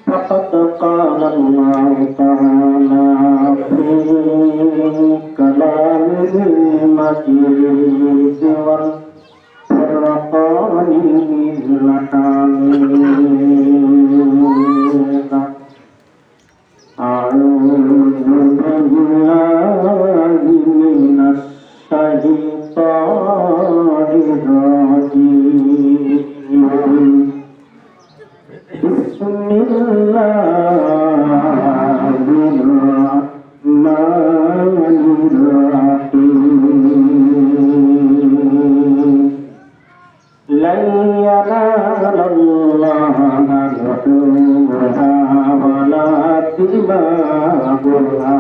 فقد قال الله تعالى في كلامه المجيد والفرقان الحميد أعوذ بالله من الشيطان الرجيم بسم الله الرحمن الرحيم لن ينال الله لحومها ولا دماؤها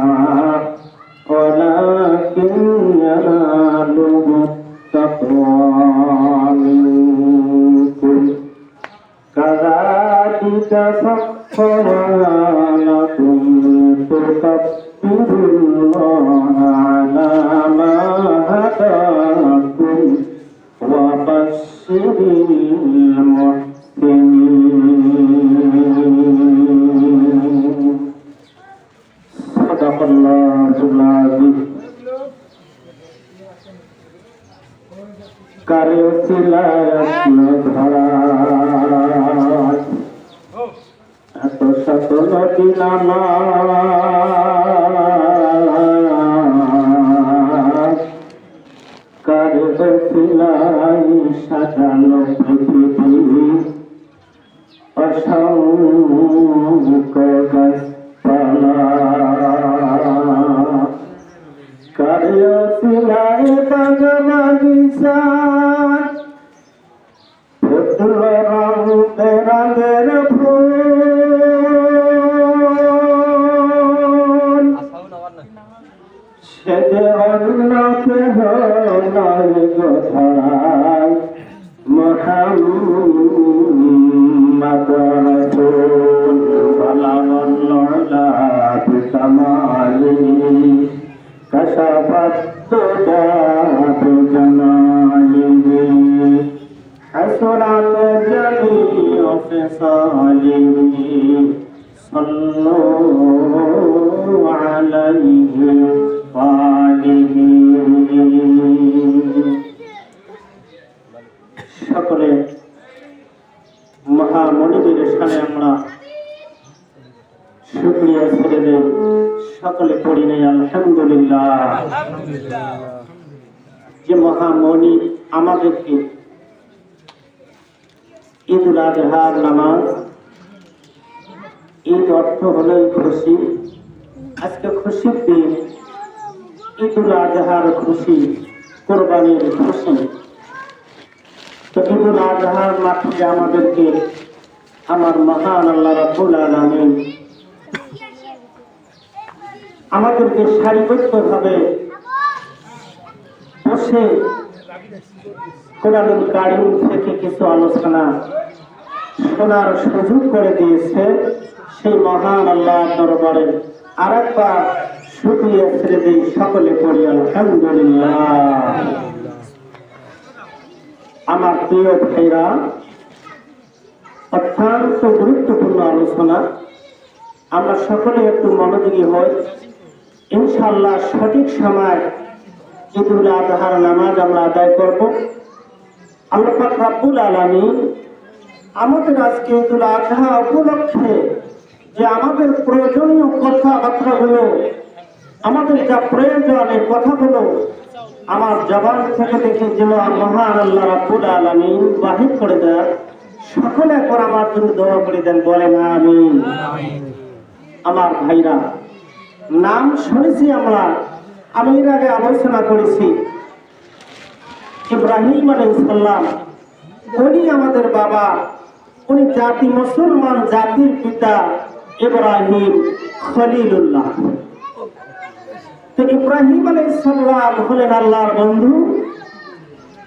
ولكن يناله التقوى منكم كذلك سخرها لكم تكبروا الله على ما هداكم وبشر المحسنين صدق الله العظيم কারে সিলায় আসলো ধরা এত শত নদী নামা কারে সিলাই সাজানো পৃথিবী অসংখ্য গাছপালা কারে সিলাই বাগবাগিচা ফুটল রঙ বেরঙের ফুল সে যে অন্য কেহ নয় গো ধরায় মুহাম্মদ রাসূল বালাগাল্লাহু বিকামালি كشفت ذات جماله حسنت جميع خصاله صلوا عليه وآله সকলে মহামনিবের সামনে আমরা শুকরিয়া ছেড়ে দেব সকলে পড়ি নাই আলহামদুলিল্লাহ যে মহামনি আমাদেরকে ঈদুল আজহার নামাজ ঈদ অর্থ হলো খুশি আজকে খুশির দিন ঈদুল আজহার খুশি কোরবানির খুশি তো ঈদুল আজহার মাঠে আমাদেরকে আমার মহান আল্লাহ রাব্বুল আলামিন আমাদেরকে সারিবদ্ধভাবে বসে কোরআনুল কারীম থেকে কিছু আলোচনা শোনার সুযোগ করে দিয়েছে সেই মহান আল্লাহর দরবারে আরেকবার শুকরিয়া ছেড়ে দিই সকলে পড়ি আলহামদুলিল্লাহ। আমার প্রিয় ভাইরা, অত্যন্ত গুরুত্বপূর্ণ আলোচনা, আমরা সকলে একটু মনোযোগী হই। ইনশাআল্লাহ সঠিক সময় ঈদুল আজহার নামাজ আমরা আদায় করব। আল্লাহ পাক রব্বুল আলামিন আমাদের আজকে ঈদুল আজহা উপলক্ষে যে আমাদের প্রয়োজনীয় কথাবার্তাগুলো, আমাদের যা প্রয়োজন এই কথাগুলো আমার জবান থেকে দেখে যেন মহান আল্লাহ রাব্বুল আলামিন বাহির করে দেন। সকলে একবার আমার জন্য দোয়া করে দেন, বলেন আমিন। আমার ভাইরা, নাম শুনেছি আমরা, আমি এর আগে আলোচনা করেছি ইব্রাহিম আলাইহিস সালাম। উনি আমাদের বাবা, উনি জাতি মুসলমান জাতির পিতা ইব্রাহিম খলিলুল্লাহ। তো ইব্রাহিম আলাইহিস সালাম হলেন আল্লাহর বন্ধু।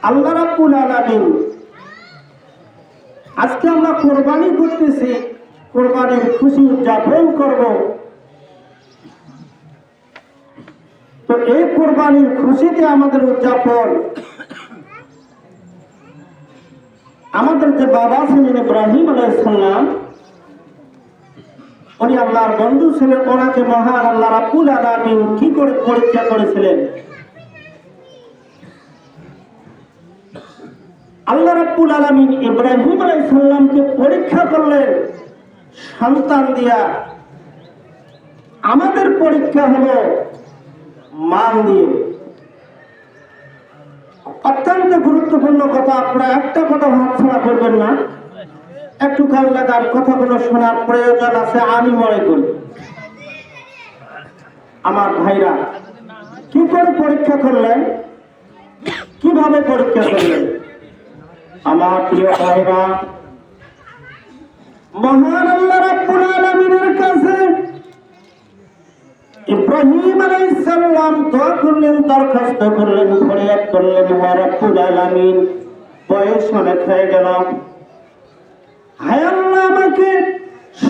আল্লাহ রাব্বুল আলামিন আজকে আমরা কোরবানি করতেছি, কোরবানির খুশি উদযাপন করব। তো এই কোরবানির খুশিতে আমাদের উদযাপন, আমাদের যে বাবা ছিলেন ইব্রাহিম আলাইহিস সালাম, উনি আল্লাহর বন্ধু ছিলেন। ওনাকে মহান আল্লাহ রাব্বুল আলামিন কি করে পরীক্ষা করেছিলেন? আল্লাহ রাব্বুল আলামিন ইব্রাহিম আলাইহিস সালামকে পরীক্ষা করলেন সন্তান দিয়া। আমাদের পরীক্ষা হলো মান দিয়ে। অত্যন্ত গুরুত্বপূর্ণ কথা, আপনারা একটা কথা হাতছাড়া করবেন না। একটু কাল লাগার কথাগুলো শোনার প্রয়োজন আছে আমি মনে করি। আমার ভাইরা কি করে পরীক্ষা করলেন, কিভাবে পরীক্ষা করলেন? আমার প্রিয় ভাইরা, মহান আল্লাহ রাব্বুল আলামিনের কাছে ইব্রাহিম আলাইহিস সালাম দোয়া করলেন, দরখাস্ত করলেন, ফরিয়াদ করলেন, হে রাব্বুল আলামিন, বয়স অনেক হয়ে গেল, হায় আল্লাহ আমাকে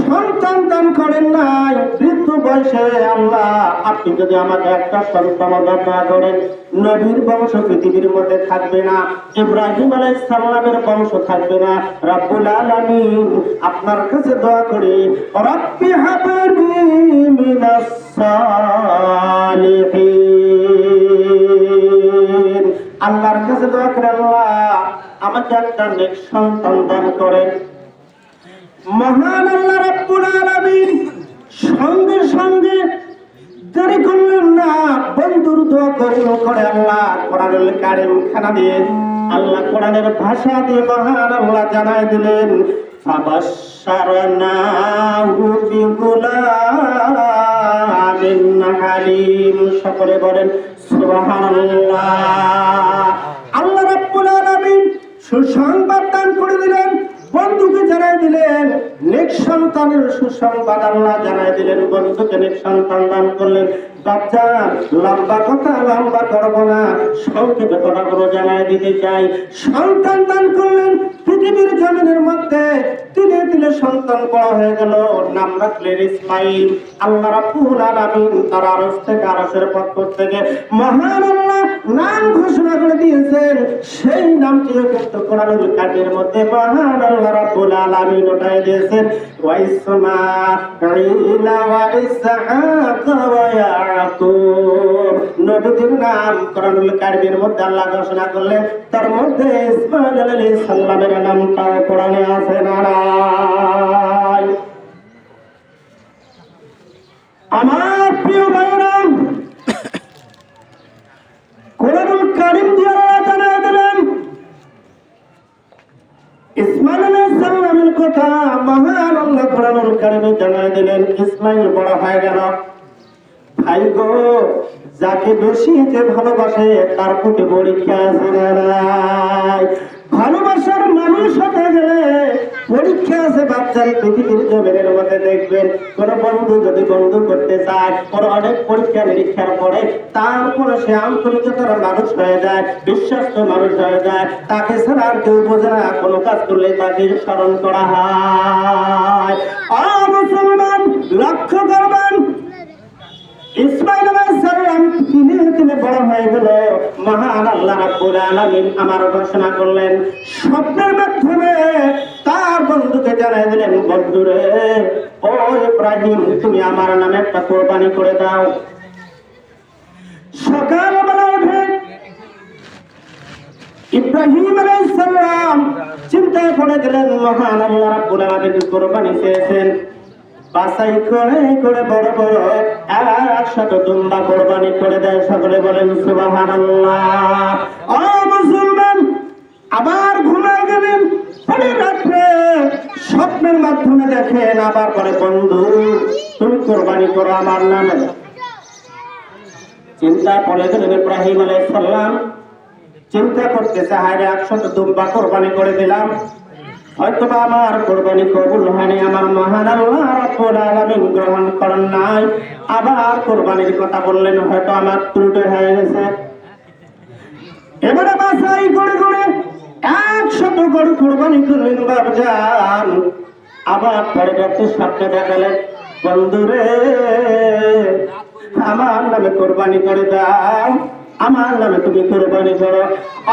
সন্তান দান করেন নাই, বৃদ্ধ বয়সে আল্লাহ আপনি যদি আমাকে একটা সন্তান দান না করেন, নবীর বংশ পৃথিবীর মধ্যে থাকবে না, ইব্রাহিম আলাইহিস সালামের বংশ থাকবে না। রাব্বুল আলামিন আপনার কাছে দোয়া করি, রাব্বি হাবলি মিনাস সালিহিন, আল্লাহর কাছে দোয়া করে আল্লাহ আমাকে একটা নেক সন্তান দান করেন। মহান আল্লাহ রাব্বুল আলামিন সঙ্গে সঙ্গে দেরি করলেন না, বন্ধুর দোয়া করে আল্লাহ কোরআনুল কারীম খানা দিয়ে, আল্লাহ কোরআনের ভাষা দিয়ে মহান আল্লাহ জানায় দিলেন, ফাবাশশারনাহু বিগুলামিন হালিম। সকলে বলেন সুবহানাল্লাহ। আল্লাহ রাব্বুল আলামিন সুসংবাদ দান করে দিলেন, বন্ধুকে জানাই দিলেন নেক সন্তানের সুসংবাদ আল্লাহ জানাই দিলেন, বন্ধুকে নেক সন্তান দান করলেন। বাচ্চার লম্বা কথা লম্বা করবো না, সংক্ষেপে কথাগুলো জানাই দিতে চাই। সন্তান দান করলেন পৃথিবীর জমিনের মধ্যে, তিলে তিলে সন্তান বড় হয়ে গেল, নাম রাখলেন ইসমাইল। আল্লাহ রাব্বুল আলামিন তার আরশ থেকে, আরশের পক্ষ থেকে মহান আল্লাহ নাম ঘোষণা করে দিয়েছেন, সেই নামটিও কিন্তু কোরআনুল কারীমের মধ্যে মহান আল্লাহ রাব্বুল আলামিন ওঠাই দিয়েছেন, ওয়া ইসমাঈল ওয়া ইসহাক ওয়া ইয়াকুব। নবীর নাম কোরআনুল কারীমের মধ্যে আল্লাহ ঘোষণা করলেন, তার মধ্যে ইসমাঈল আলাইহিস সালামের নামটাও কোরআনে আছে। নারায় আমার প্রিয় ভাইরা, কোরআনুল কারীম দিয়ে আল্লাহ জানায় দিলেন ইসমাঈল আলাইহিস সালামের কথা। মহান আল্লাহ কোরআনুল কারীমে জানায় দিলেন, ইসমাঈল বড় হয়ে গেল। ভাই গো, যাকে বেশি যে ভালোবাসে তার প্রতি পরীক্ষা আছে না নাই? ভালোবাসার মানুষ হতে গেলে পরীক্ষা আছে। বাচ্চার পৃথিবীর জমিনের মধ্যে দেখবেন কোন বন্ধু যদি বন্ধু করতে চায়, ওর অনেক পরীক্ষা নিরীক্ষার পরে তারপরে সে আন্তরিকতার মানুষ হয়ে যায়, বিশ্বস্ত মানুষ হয়ে যায়। তাকে ছাড়া আর কেউ বোঝে না, কোনো কাজ করলে তাকে স্মরণ করা হয়। মুসলমান লক্ষ্য করবেন, ইসমাঈল আলাইহিস সালাম দিনে দিনে বড় হয়ে গেল। মহান আল্লাহ রাব্বুল আলামিন আমার ঘোষণা করলেন, স্বপ্নের মাধ্যমে তার বন্ধুকে জানাই দিলেন, বন্ধুরে ও ইব্রাহিম, তুমি আমার নামে একটা কোরবানি করে দাও। সকালবেলা উঠে ইব্রাহিম আলাইহিস সালাম চিন্তায় পড়ে গেলেন, মহান আল্লাহ রাব্বুল আলামিন কোরবানি চেয়েছেন, বাছাই করে করে বড় বড় 100 দুম্বা কোরবানি করে দেয়। সকলে বলেন সুবহানাল্লাহ। ও মুসলমান, আবার ঘুমায় গেলেন, পরে রাত্রে স্বপ্নের মাধ্যমে দেখেন, আবার পরে বন্ধু তুমি কোরবানি করো আমার নামে। চিন্তা পড়ে গেলেন ইব্রাহিম আলাইহিস সালাম, চিন্তা করতেছে, হায় 100 দুম্বা কোরবানি করে দিলাম, হয়তোবা আমার কোরবানি কবুল হয়নি, আমার মহান আল্লাহ রাব্বুল আলামিন গ্রহণ করেন নাই। আবার কোরবানির কথা বললেন, হয়তো আমার ত্রুটি হয়ে গেছে। এবারে বাছাই করে করে 100 গরু কুরবানি করলেন বাপজান। আবার পরে রাতে স্বপ্নে দেখালেন, বন্ধুরে আমার নামে কোরবানি করে দাও, আমার নামে তুমি কোরবানি করো।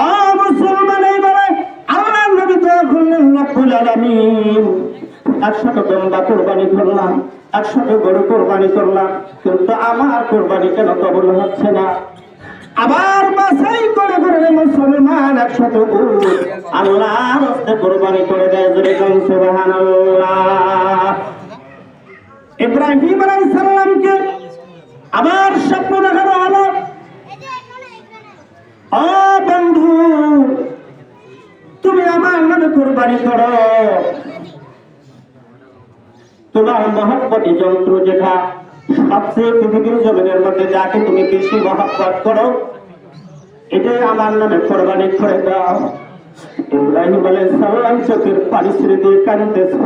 ও মুসলমান, এইবারে আল্লাহর নবী দোয়া করলেন, রব্বুল আলামিন 100 দুম্বা কোরবানি করলাম, 100 গরু কোরবানি করলাম, কিন্তু আমার কোরবানি কেন কবুল হচ্ছে না? আবার বাছাই করে করে মুসলমান 100 উট আল্লাহর রাস্তায় কোরবানি করে দেয়। জোরে কোন সুবহানাল্লাহ। ইব্রাহিম আলাইহিস সালামকে আবার স্বপ্ন দেখানো হলো, ও বন্ধু তুমি আমার নামে কোরবানি করো, তোমার মহব্বতী যন্ত্র যেটা সবচেয়ে পৃথিবীর জমিনের মধ্যে যাকে তুমি বেশি মহব্বত করো, এটাই আমার নামে কোরবানি করে দাও। ইব্রাহিম আলাইহিস সালাম চোখের পানি ছেড়ে দিয়ে কাঁদতেছে।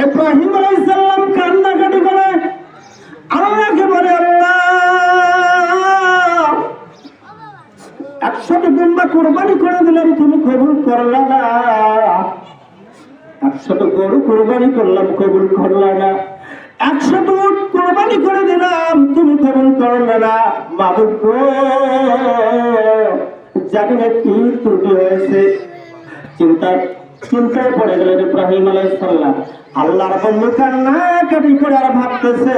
ইব্রাহিম আলাইহিস সালাম কান্নাকাটি করে আল্লাহকে বলে, আল্লাহ 100 দুম্বা কোরবানি করে দিলাম, তুমি কবুল করলা না। 100 গরু কোরবানি করলাম, কবুল করলা না। 100 উট কোরবানি করে দিলাম, তুমি কবুল করলে না। মাবুদ গো, জানি না কি ত্রুটি হয়েছে। চিন্তায় পড়ে গেলেন ইব্রাহিম আলাইহিস সালাম। আল্লাহর বন্ধু কান্নাকাটি করে আর ভাবতেছে,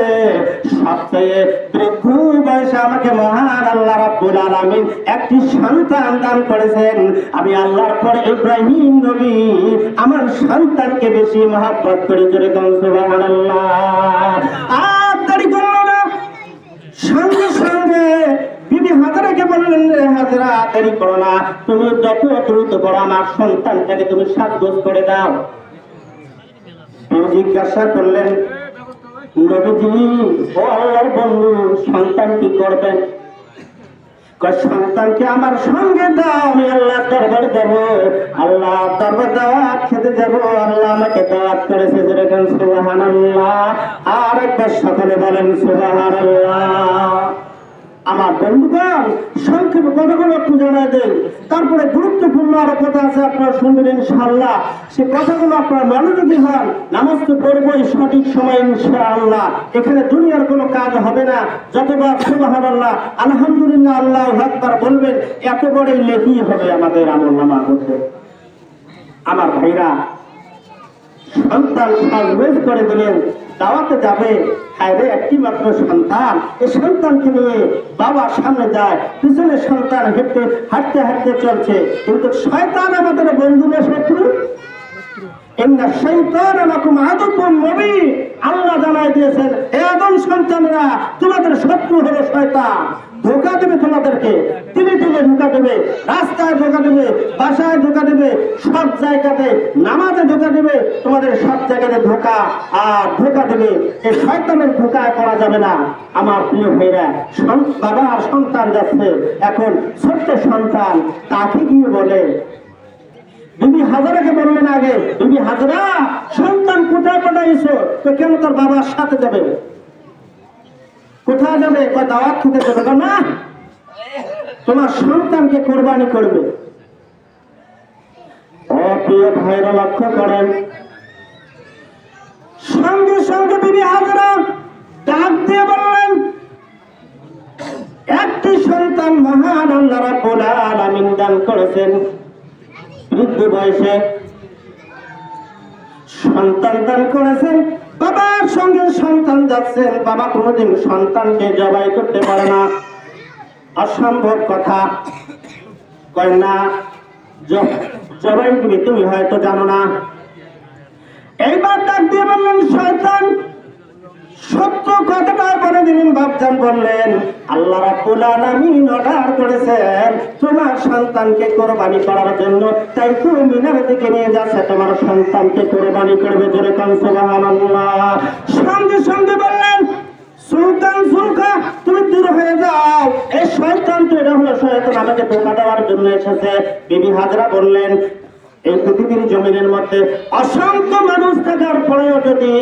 সবচেয়ে বৃদ্ধ বয়সে আমাকে মহান আল্লাহ রাব্বুল আলামিন একটি সন্তান দান করেছেন। আমি আল্লাহর পরে ইব্রাহিম নবী আমার সন্তানকে বেশি মহব্বত করি। জোরে কোন সুবহানাল্লাহ। আর দেরি করলো না, সঙ্গে সঙ্গে বিবি হাজরাকে বললেন, রে হাজরা দেরি করো না, তুমি যত দ্রুত করো আমার সন্তানটাকে তুমি সাজগোজ করে দাও। জিজ্ঞাসা করলেন, নবীজি ও আল্লাহর বন্ধু সন্তান কি করবেন? সন্তানকে আমার সঙ্গে দাও, আমি আল্লাহ দরবারে যাব, আল্লাহ দরবার দাওয়াত খেতে যাব, আল্লাহ আমাকে দাওয়াত করেছে। যেরকম সুবহানাল্লাহ। আর একবার সকলে বলেন সুবহানাল্লাহ। আমার বন্ধুগণ, সংক্ষেপে কথাগুলো একটু জানাই দেন, তারপরে গুরুত্বপূর্ণ আরো কথা আছে, আপনারা শুনবেন ইনশাআল্লাহ। সে কথাগুলো আপনারা মনোযোগী হন। নামাজ তো পড়বই সঠিক সময় ইনশাআল্লাহ। এখানে দুনিয়ার কোনো কাজ হবে না। যতবার সুবহানাল্লাহ আলহামদুলিল্লাহ আল্লাহু আকবার বলবেন, এত বড় লেখি হবে আমাদের আমলনামা করতে। আমার ভাইরা, সন্তান সাজগোজ করে দিলেন, দাওয়াতে যাবে, হায়রে একটি মাত্র সন্তান, এই সন্তানকে নিয়ে বাবার সামনে যায়, পিছনে সন্তান হাঁটতে হাঁটতে চলছে, কিন্তু শয়তান আমাদের বন্ধু না শত্রু? আল্লাহ জানাই দিয়েছেন, হে আদম সন্তানরা, তোমাদের শত্রু হলো শয়তান। ধোঁকা দেবে তোমাদেরকে, তিলে তিলে ধোঁকা দেবে, রাস্তায় ধোঁকা দেবে, বাসায় ধোঁকা দেবে, সব জায়গাতে, নামাজে ধোঁকা দেবে, তোমাদের সব জায়গাতে ধোঁকা আর ধোঁকা দেবে। এই শয়তানের ধোঁকায় পড়া যাবে না। আমার প্রিয় ভাইরা, বাবা আর সন্তান যাচ্ছে, এখন ছোট্ট সন্তান তাকে গিয়ে বলে, বিবি হাজরাকে বললেন আগে, বিবি হাজরা সন্তান কোথায় পাঠাইছো? তো কেন তোর বাবার সাথে যাবে? কোথায় যাবে? দাওয়াত খেতে যাবে না, তোমার সন্তানকে কোরবানি করবে। প্রিয় ভাইরা লক্ষ্য করেন, সঙ্গে সঙ্গে বিবি হাজরা ডাক দিয়ে বললেন, একটি সন্তান মহান আল্লাহ রাব্বুল আলামিন দান করেছেন। বৃদ্ধ বয়সে সন্তান দান করেছেন, বাবার সঙ্গে সন্তান যাচ্ছেন। বাবা কোনোদিন সন্তানকে জবাই করতে পারে না, অসম্ভব কথা। কয় না, জবাই দিবি, তুমি হয়তো জানো না। এইবার ডাক দিয়ে বললেন, শয়তান সত্য কথাটা বলে দিলেন। বাপজান বললেন, আল্লাহ রাব্বুল আলামিন অর্ডার করেছেন তোমার সন্তানকে কোরবানি করার জন্য, তাই তুমি মিনার দিকে নিয়ে যাচ্ছে, তোমার সন্তানকে কোরবানি করবে। জোরে কান সুবহানাল্লাহ। সঙ্গে সঙ্গে বললেন, সুলতান সুলকা তুমি দূর হয়ে যাও, এই শয়তান তো এটা হলো শয়তান, আমাকে ধোঁকা দেওয়ার জন্য এসেছে। বিবি হাজরা বললেন, এই পৃথিবীর জমিনের মধ্যে অসংখ্য মানুষ থাকার পরেও যদি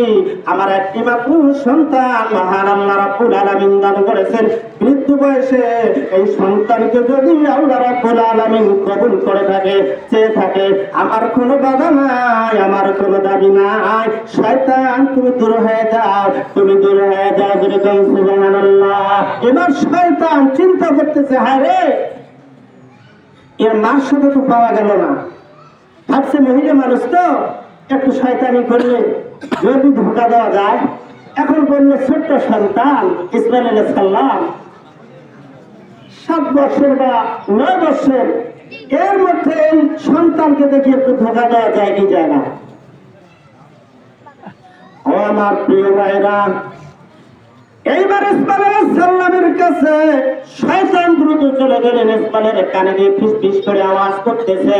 আমার একটি মাত্র সন্তান মহান আল্লাহ রাব্বুল আলামিন দান করেছেন, মৃত্যু বয়সে এই সন্তানকে যদি আল্লাহ রাব্বুল আলামিন কবুল করে থাকে, চেয়ে থাকে, আমার কোনো বাধা নাই, আমার কোনো দাবি নাই। শয়তান তুমি দূর হয়ে যাও, তুমি দূর হয়ে যাও, যেরকম সুবহানাল্লাহ। এবার শয়তান চিন্তা করতেছে, হায় রে এর মার সাথে তো পাওয়া গেল না, ভাবছে মহিলা মানুষ তো একটু শয়তানি করলে যদি ধোকা দেওয়া যায়। এখন বললো ছোট্ট সন্তান ইসমাইল আলাইহিস সালাম 7 বছর বা 9 বছর, এর মধ্যে এই সন্তানকে দেখে একটু ধোকা দেওয়া যায় কি যায় না? ও আমার প্রিয় ভাইরা, এইবার ইসমাইল আলাইহিস সালামের কাছে শয়তান দ্রুত চলে গেলেন। ইসমাইলের কানে দিয়ে ফিস ফিস করে আওয়াজ করতেছে,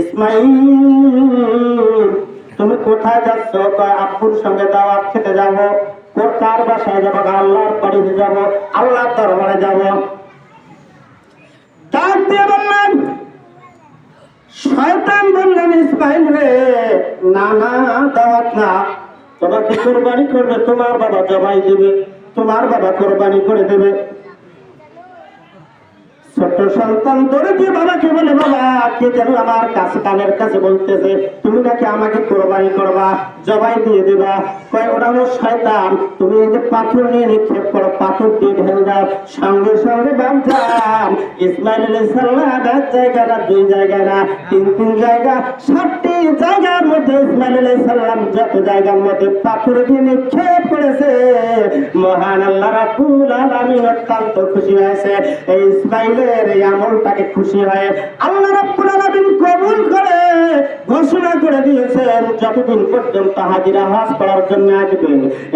ইসমাইল তুমি কোথায় যাচ্ছ? আব্বুর সঙ্গে দাওয়াত খেতে যাবো। কার বাসায় যাবো? আল্লাহর বাড়িতে যাবো, আল্লাহর দরবারে যাবো। ডাক দিয়ে বললেন, শয়তান বললেন, ইসমাইল রে না না, দাওয়াত না, তোমাকে কোরবানি করবে, তোমার বাবা জবাই দেবে, তোমার বাবা কোরবানি করে দেবে। ছোট্ট সন্তান ধরে দিয়ে বাবাকে বলে, বাবা কে যেন আমার কাছে কানের কাছে বলতেছে তুমি নাকি আমাকে কোরবানি করবা, জবাই দিয়ে দেবা। কয় ওটা হলো শয়তান, তুমি এই যে পাথর নিয়ে নিক্ষেপ করো, পাথর দিয়ে ঢেলে দাও। সঙ্গে সঙ্গে বাপজান ইসমাইল আলাইহিস সালাম এক জায়গা না, 2 জায়গা না, 3 জায়গা, 7টি জায়গার মধ্যে ইসমাইল আলাইহিস সালাম যত জায়গার মধ্যে পাথর দিয়ে নিক্ষেপ করেছে, মহান আল্লাহ রাব্বুল আলামিন অত্যন্ত খুশি হয়েছে। এই ইসমাইল এই আমলটাকে খুশি হয়ে আল্লাহ রাব্বুল আলামিন কবুল করে ঘোষণা করে দিয়েছেন, যতদিন পর্যন্ত হাজিরা হজ করার জন্য আসবে,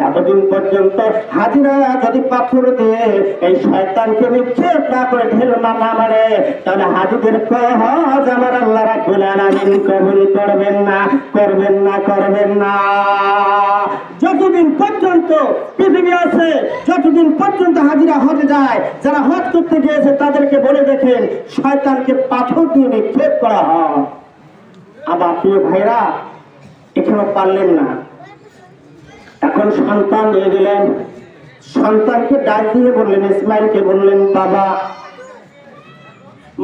এতদিন পর্যন্ত হাজিরা যদি পাথর দিয়ে এই শয়তানকে নিক্ষেপ না করে ঢেল না মারে, তাহলে হাজিদের হজ আমার আল্লাহ রাব্বুল আলামিন কবুল করবেন না, করবেন না, করবেন না। যতদিন পর্যন্ত পৃথিবী আছে, যতদিন পর্যন্ত হাজিরা হজে যায়, যারা হজ করতে গিয়েছে তাদেরকে বলে দেখেন শয়তানকে পাথর দিয়ে নিক্ষেপ করা হয়। আবার প্রিয় ভাইরা, এখানে পারলেন না, এখন সন্তান নিয়ে গেলেন। সন্তানকে ডাক দিয়ে বললেন, ইসমাইলকে বললেন, বাবা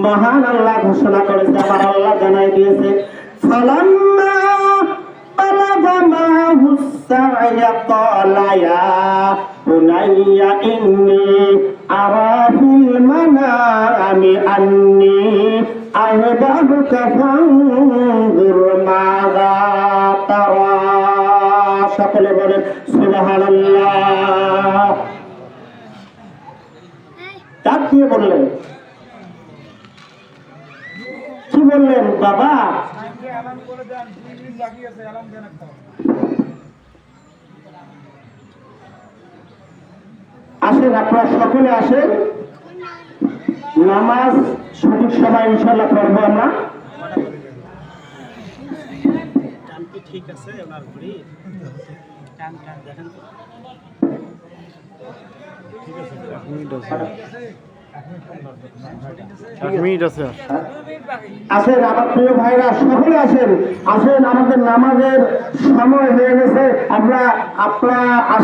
মহান আল্লাহ ঘোষণা করেছে, আমার আল্লাহ জানাই দিয়েছে, ফালাম্মা বালাগা মাহুস সা'য়া ক্বালা ইয়া বুনাইয়া ইন্নী আরা ফিল মানামি আন্নী আযবাহুকা ফানজুর মাযা তারা। সকলে বলেন সুবহানাল্লাহ। ডাক দিয়ে বললেন, কি বললেন? বাবা আসেন, আপনারা সকলে আসেন, নামাজ সঠিক সময় ইনশাআল্লাহ পড়বো আমরা। ঠিক আছে, ওনার ঘড়ি টান টান দেখেন তো, ঠিক আছে, 1 মিনিট আছে, 1 মিনিট আছে। আসেন আমার প্রিয় ভাইরা, সকলে আসেন, আসেন, আমাদের নামাজের সময় হয়ে গেছে, আপনারা আসেন।